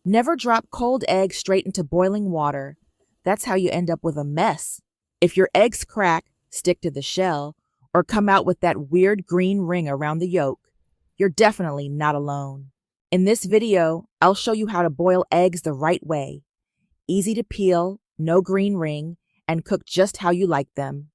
Never drop cold eggs straight into boiling water. That's how you end up with a mess. If your eggs crack, stick to the shell, or come out with that weird green ring around the yolk, you're definitely not alone. In this video, I'll show you how to boil eggs the right way. Easy to peel, no green ring, and cook just how you like them.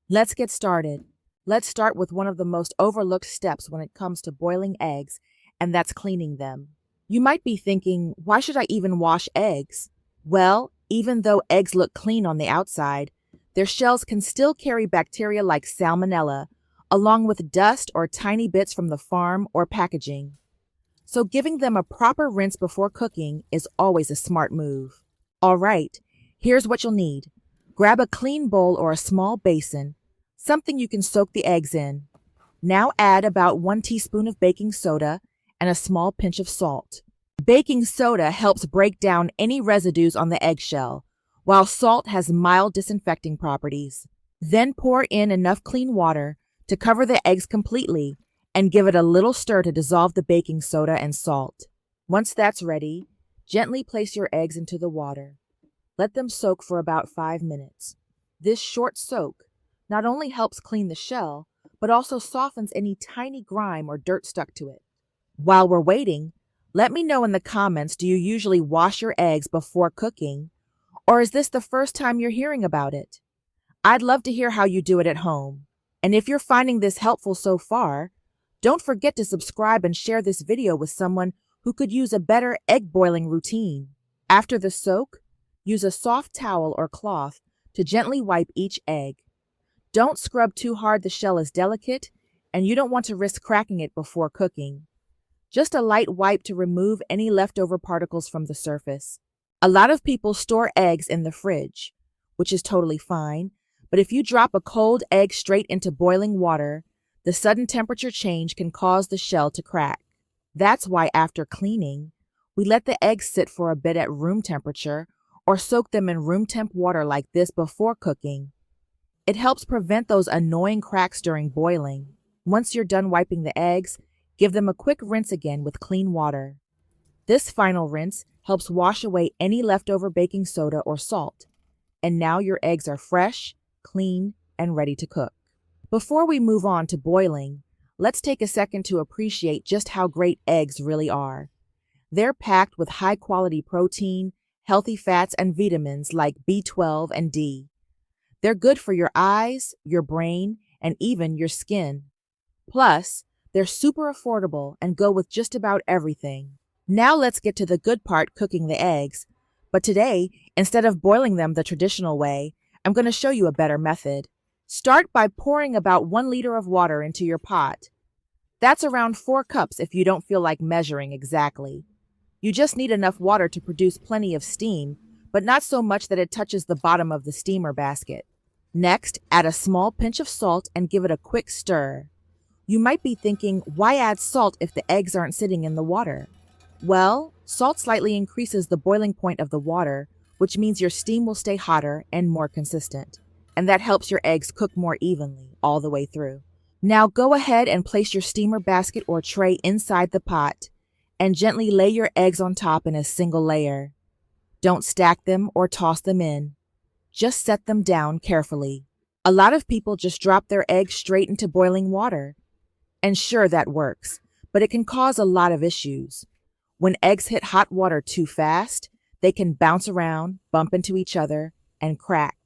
Let's get started. Let's start with one of the most overlooked steps when it comes to boiling eggs, and that's cleaning them. You might be thinking, why should I even wash eggs? Well, even though eggs look clean on the outside, their shells can still carry bacteria like salmonella, along with dust or tiny bits from the farm or packaging. So giving them a proper rinse before cooking is always a smart move. All right, here's what you'll need. Grab a clean bowl or a small basin, something you can soak the eggs in. Now add about 1 teaspoon of baking soda and a small pinch of salt. Baking soda helps break down any residues on the eggshell, while salt has mild disinfecting properties. Then pour in enough clean water to cover the eggs completely and give it a little stir to dissolve the baking soda and salt. Once that's ready, gently place your eggs into the water. Let them soak for about 5 minutes. This short soak not only helps clean the shell, but also softens any tiny grime or dirt stuck to it. While we're waiting, let me know in the comments, do you usually wash your eggs before cooking, or is this the first time you're hearing about it? I'd love to hear how you do it at home. And if you're finding this helpful so far, don't forget to subscribe and share this video with someone who could use a better egg boiling routine. After the soak, use a soft towel or cloth to gently wipe each egg. Don't scrub too hard, the shell is delicate, and you don't want to risk cracking it before cooking. Just a light wipe to remove any leftover particles from the surface. A lot of people store eggs in the fridge, which is totally fine, but if you drop a cold egg straight into boiling water, the sudden temperature change can cause the shell to crack. That's why after cleaning, we let the eggs sit for a bit at room temperature or soak them in room temp water like this before cooking. It helps prevent those annoying cracks during boiling. Once you're done wiping the eggs, give them a quick rinse again with clean water. This final rinse helps wash away any leftover baking soda or salt. And now your eggs are fresh, clean, and ready to cook. Before we move on to boiling, let's take a second to appreciate just how great eggs really are. They're packed with high-quality protein, healthy fats, and vitamins like B12 and D. They're good for your eyes, your brain, and even your skin. Plus, they're super affordable and go with just about everything. Now let's get to the good part, cooking the eggs. But today, instead of boiling them the traditional way, I'm going to show you a better method. Start by pouring about 1 liter of water into your pot. That's around 4 cups if you don't feel like measuring exactly. You just need enough water to produce plenty of steam, but not so much that it touches the bottom of the steamer basket. Next, add a small pinch of salt and give it a quick stir. You might be thinking, why add salt if the eggs aren't sitting in the water? Well, salt slightly increases the boiling point of the water, which means your steam will stay hotter and more consistent. And that helps your eggs cook more evenly all the way through. Now go ahead and place your steamer basket or tray inside the pot and gently lay your eggs on top in a single layer. Don't stack them or toss them in. Just set them down carefully. A lot of people just drop their eggs straight into boiling water. And sure, that works, but it can cause a lot of issues. When eggs hit hot water too fast, they can bounce around, bump into each other, and crack.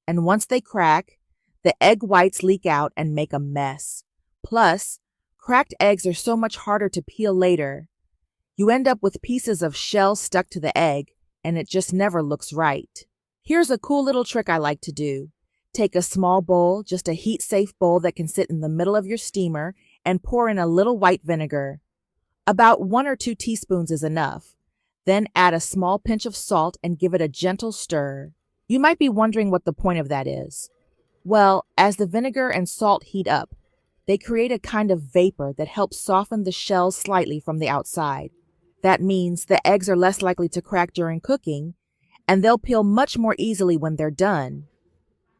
And once they crack, the egg whites leak out and make a mess. Plus, cracked eggs are so much harder to peel later. You end up with pieces of shell stuck to the egg, and it just never looks right. Here's a cool little trick I like to do. Take a small bowl, just a heat-safe bowl that can sit in the middle of your steamer, and pour in a little white vinegar. About 1 or 2 teaspoons is enough. Then add a small pinch of salt and give it a gentle stir. You might be wondering what the point of that is. Well, as the vinegar and salt heat up, they create a kind of vapor that helps soften the shells slightly from the outside. That means the eggs are less likely to crack during cooking, and they'll peel much more easily when they're done.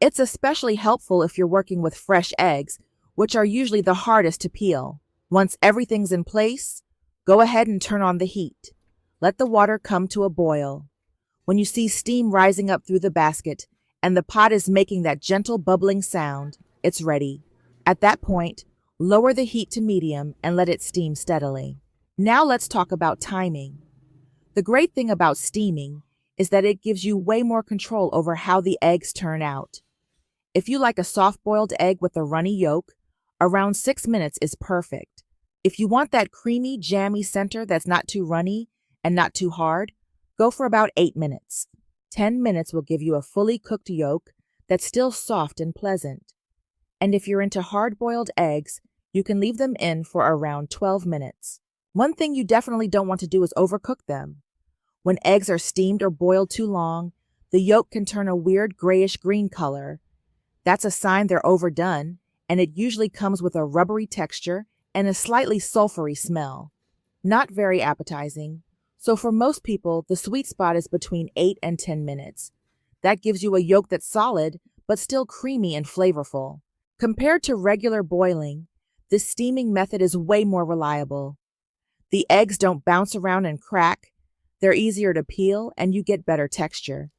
It's especially helpful if you're working with fresh eggs, which are usually the hardest to peel. Once everything's in place, go ahead and turn on the heat. Let the water come to a boil. When you see steam rising up through the basket and the pot is making that gentle bubbling sound, it's ready. At that point, lower the heat to medium and let it steam steadily. Now let's talk about timing. The great thing about steaming is that it gives you way more control over how the eggs turn out. If you like a soft-boiled egg with a runny yolk, around 6 minutes is perfect. If you want that creamy, jammy center that's not too runny and not too hard, go for about 8 minutes. 10 minutes will give you a fully cooked yolk that's still soft and pleasant. And if you're into hard-boiled eggs, you can leave them in for around 12 minutes. One thing you definitely don't want to do is overcook them. When eggs are steamed or boiled too long, the yolk can turn a weird grayish-green color. That's a sign they're overdone, and it usually comes with a rubbery texture and a slightly sulfury smell. Not very appetizing. So for most people, the sweet spot is between 8 and 10 minutes. That gives you a yolk that's solid, but still creamy and flavorful. Compared to regular boiling, this steaming method is way more reliable. The eggs don't bounce around and crack. They're easier to peel, and you get better texture.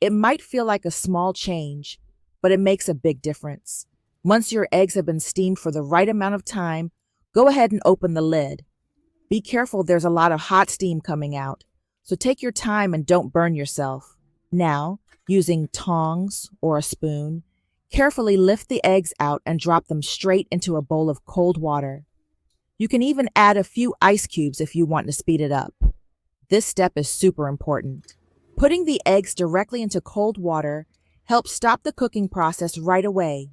It might feel like a small change, but it makes a big difference. Once your eggs have been steamed for the right amount of time, go ahead and open the lid. Be careful, there's a lot of hot steam coming out, so take your time and don't burn yourself. Now, using tongs or a spoon, carefully lift the eggs out and drop them straight into a bowl of cold water. You can even add a few ice cubes if you want to speed it up. This step is super important. Putting the eggs directly into cold water helps stop the cooking process right away.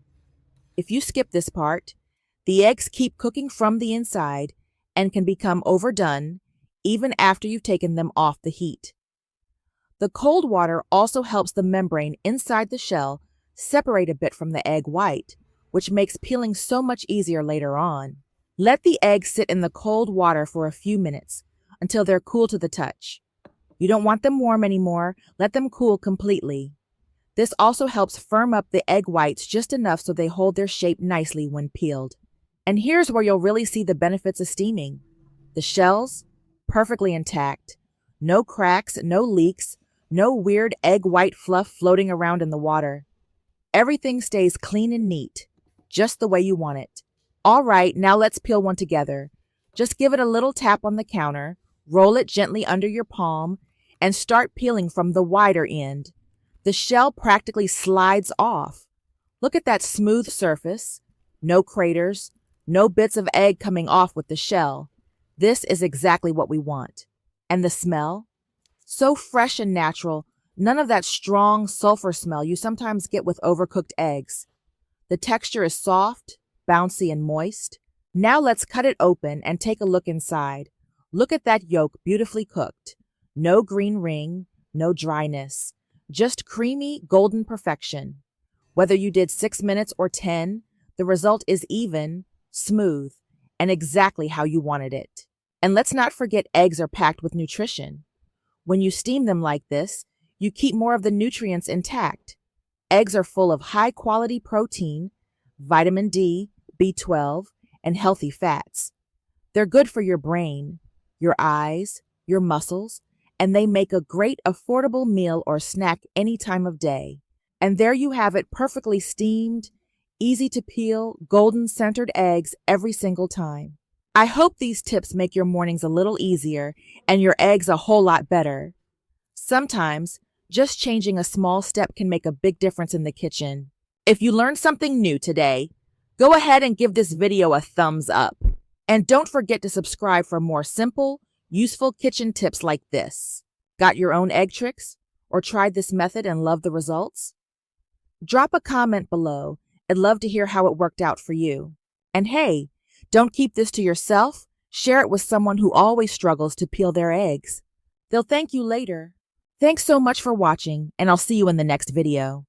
If you skip this part, the eggs keep cooking from the inside and can become overdone even after you've taken them off the heat. The cold water also helps the membrane inside the shell separate a bit from the egg white, which makes peeling so much easier later on. Let the eggs sit in the cold water for a few minutes until they're cool to the touch. You don't want them warm anymore, let them cool completely. This also helps firm up the egg whites just enough so they hold their shape nicely when peeled. And here's where you'll really see the benefits of steaming. The shells, perfectly intact. No cracks, no leaks, no weird egg white fluff floating around in the water. Everything stays clean and neat, just the way you want it. All right, now let's peel one together. Just give it a little tap on the counter, roll it gently under your palm, and start peeling from the wider end. The shell practically slides off. Look at that smooth surface. No craters, no bits of egg coming off with the shell. This is exactly what we want. And the smell? So fresh and natural, none of that strong sulfur smell you sometimes get with overcooked eggs. The texture is soft, bouncy, and moist. Now let's cut it open and take a look inside. Look at that yolk, beautifully cooked. No green ring, no dryness. Just creamy, golden perfection. Whether you did 6 minutes or 10, the result is even, smooth, and exactly how you wanted it. And let's not forget eggs are packed with nutrition. When you steam them like this, you keep more of the nutrients intact. Eggs are full of high-quality protein, vitamin D, B12, and healthy fats. They're good for your brain, your eyes, your muscles, and they make a great affordable meal or snack any time of day. And there you have it, perfectly steamed, easy to peel, golden centered eggs every single time. I hope these tips make your mornings a little easier and your eggs a whole lot better. Sometimes, just changing a small step can make a big difference in the kitchen. If you learned something new today, go ahead and give this video a thumbs up. And don't forget to subscribe for more simple, useful kitchen tips like this. Got your own egg tricks? Or tried this method and love the results? Drop a comment below. I'd love to hear how it worked out for you. And hey, don't keep this to yourself. Share it with someone who always struggles to peel their eggs. They'll thank you later. Thanks so much for watching, and I'll see you in the next video.